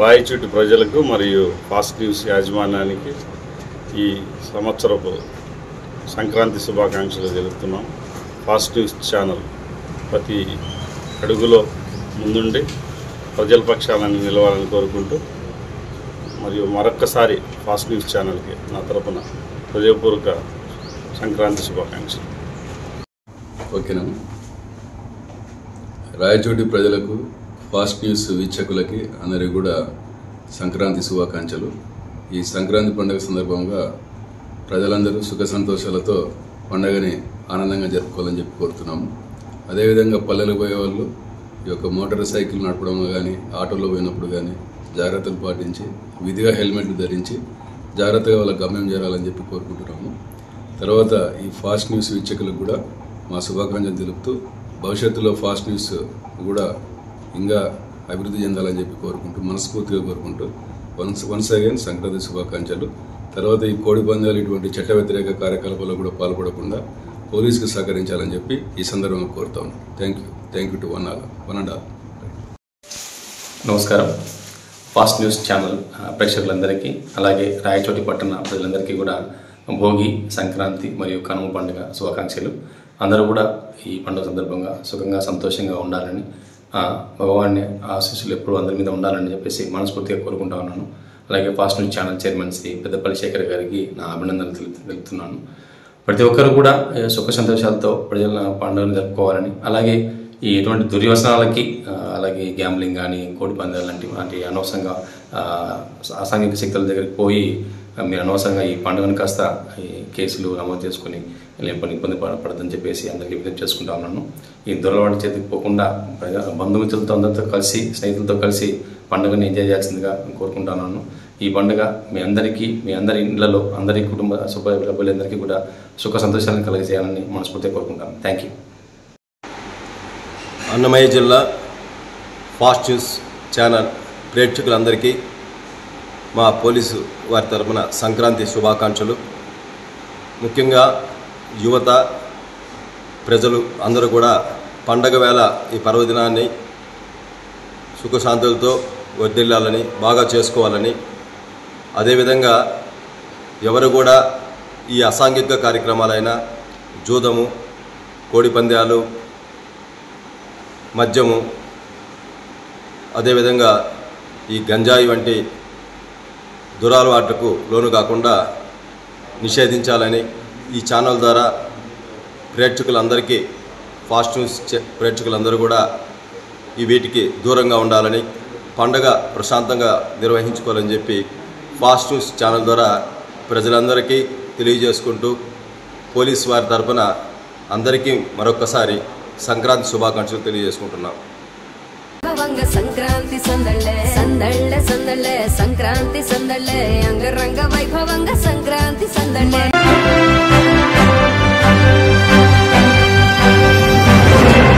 రాయచోటి ప్రజలకు మరియు fast news యాజమాన్యానికి ఈ సంవత్సరపు సంక్రాంతి శుభాకాంక్షలు తెలుపుతున్నాం. ఫాస్ట్ న్యూస్ ఛానల్ ప్రతి అడుగులో ముందుండి ప్రజల పక్షాలను నిలవాలని కోరుకుంటూ మరియు మరొక్కసారి ఫాస్ట్ న్యూస్ ఛానల్కి నా తరపున హృదయపూర్వక సంక్రాంతి శుభాకాంక్షలు. ఓకేనా. రాయచోటి ప్రజలకు, ఫాస్ట్ న్యూస్ వీక్షకులకి అందరికీ కూడా సంక్రాంతి శుభాకాంక్షలు. ఈ సంక్రాంతి పండుగ సందర్భంగా ప్రజలందరూ సుఖ సంతోషాలతో పండుగని ఆనందంగా జరుపుకోవాలని చెప్పి కోరుతున్నాము. అదేవిధంగా పల్లెలు పోయేవాళ్ళు ఈ యొక్క మోటార్ సైకిల్ నడపడంలో కానీ, ఆటోలో పోయినప్పుడు కానీ జాగ్రత్తలు పాటించి విధిగా హెల్మెట్ ధరించి జాగ్రత్తగా వాళ్ళ గమ్యం చేరాలని చెప్పి కోరుకుంటున్నాము. తర్వాత ఈ ఫాస్ట్ న్యూస్ వీక్షకులకు కూడా మా శుభాకాంక్షలు తెలుపుతూ భవిష్యత్తులో ఫాస్ట్ న్యూస్ కూడా ఇంకా అభివృద్ధి చెందాలని చెప్పి కోరుకుంటూ మనస్ఫూర్తిగా కోరుకుంటూ వన్స్ అగైన్ సంక్రాంతి శుభాకాంక్షలు. తర్వాత ఈ కోడి పందాలు ఇటువంటి చట్ట వ్యతిరేక కార్యకలాపాల్లో కూడా పాల్పడకుండా పోలీసుకు సహకరించాలని చెప్పి ఈ సందర్భంగా కోరుతాను. Thank you to one and all. నమస్కారం. ఫాస్ట్ న్యూస్ ఛానల్ ప్రేక్షకులందరికీ, అలాగే రాయచోటి పట్టణ ప్రజలందరికీ కూడా భోగి, సంక్రాంతి మరియు కనుమ పండుగ శుభాకాంక్షలు. అందరూ కూడా ఈ పండుగ సందర్భంగా సుఖంగా సంతోషంగా ఉండాలని, భగవాన్ని ఆశీస్సులు ఎప్పుడు అందరి మీద ఉండాలని చెప్పేసి మనస్ఫూర్తిగా కోరుకుంటా ఉన్నాను. అలాగే fast news channel chairman Shri Peddapalli Shekhar గారికి నా అభినందనలు తెలుపుతున్నాను. ప్రతి ఒక్కరు కూడా సుఖ సంతోషాలతో ప్రజల పండుగను జరుపుకోవాలని, అలాగే ఈ ఎటువంటి దుర్వ్యసనాలకి, అలాగే గ్యాంబ్లింగ్ కానీ, కోడి పందాలు లాంటి అనవసరంగా అసాంఘిక శక్తుల దగ్గరికి పోయి మీరు అనవసరంగా ఈ పండుగను కాస్త ఈ కేసులు నమోదు చేసుకుని లేకపోతే ఇబ్బంది పడదని చెప్పేసి అందరికీ విజ్ఞప్తి చేసుకుంటా ఉన్నాను. ఈ దురలవాటి చేతికి పోకుండా బంధుమిత్రులతో అందరితో కలిసి, స్నేహితులతో కలిసి పండుగని ఎంజాయ్ చేయాల్సిందిగా కోరుకుంటున్నాను. ఈ పండుగ మీ అందరి ఇళ్లలో, అందరి కుటుంబ సభ్యులందరికీ కూడా సుఖ సంతోషాలను కలిగజేయాలని మనస్ఫూర్తిగా కోరుకుంటాను. Thank you. అన్నమయ్య జిల్లా ఫాస్ట్ న్యూస్ ఛానల్ ప్రేక్షకులందరికీ మా పోలీసు వారి తరపున సంక్రాంతి శుభాకాంక్షలు. ముఖ్యంగా యువత, ప్రజలు అందరూ కూడా పండగ వేళ ఈ పర్వదినాన్ని సుఖశాంతులతో వర్ధిల్లాలని, బాగా చేసుకోవాలని, అదేవిధంగా ఎవరు కూడా ఈ అసాంఘిక కార్యక్రమాలైన జూదము, కోడిపందాలు, మద్యము, అదేవిధంగా ఈ గంజాయి వంటి దురలవాట్లకు లోను కాకుండా నిషేధించాలని ఈ ఛానల్ ద్వారా ప్రేక్షకులందరికీ, ఫాస్ట్ న్యూస్ ప్రేక్షకులందరూ కూడా ఈ వీటికి దూరంగా ఉండాలని, పండగ ప్రశాంతంగా నిర్వహించుకోవాలని చెప్పి ఫాస్ట్ న్యూస్ ఛానల్ ద్వారా ప్రజలందరికీ తెలియజేసుకుంటూ పోలీస్ వారి తరపున అందరికీ మరొకసారి సంక్రాంతి శుభాకాంక్షలు తెలియజేసుకుంటున్నాం. సంక్రాంతి సందళ్ళే సందళ్ళే సందళ్ళే సంక్రాంతి సందళ్ళే అంగరంగ వైభవంగా సంక్రాంతి సందళ్ళే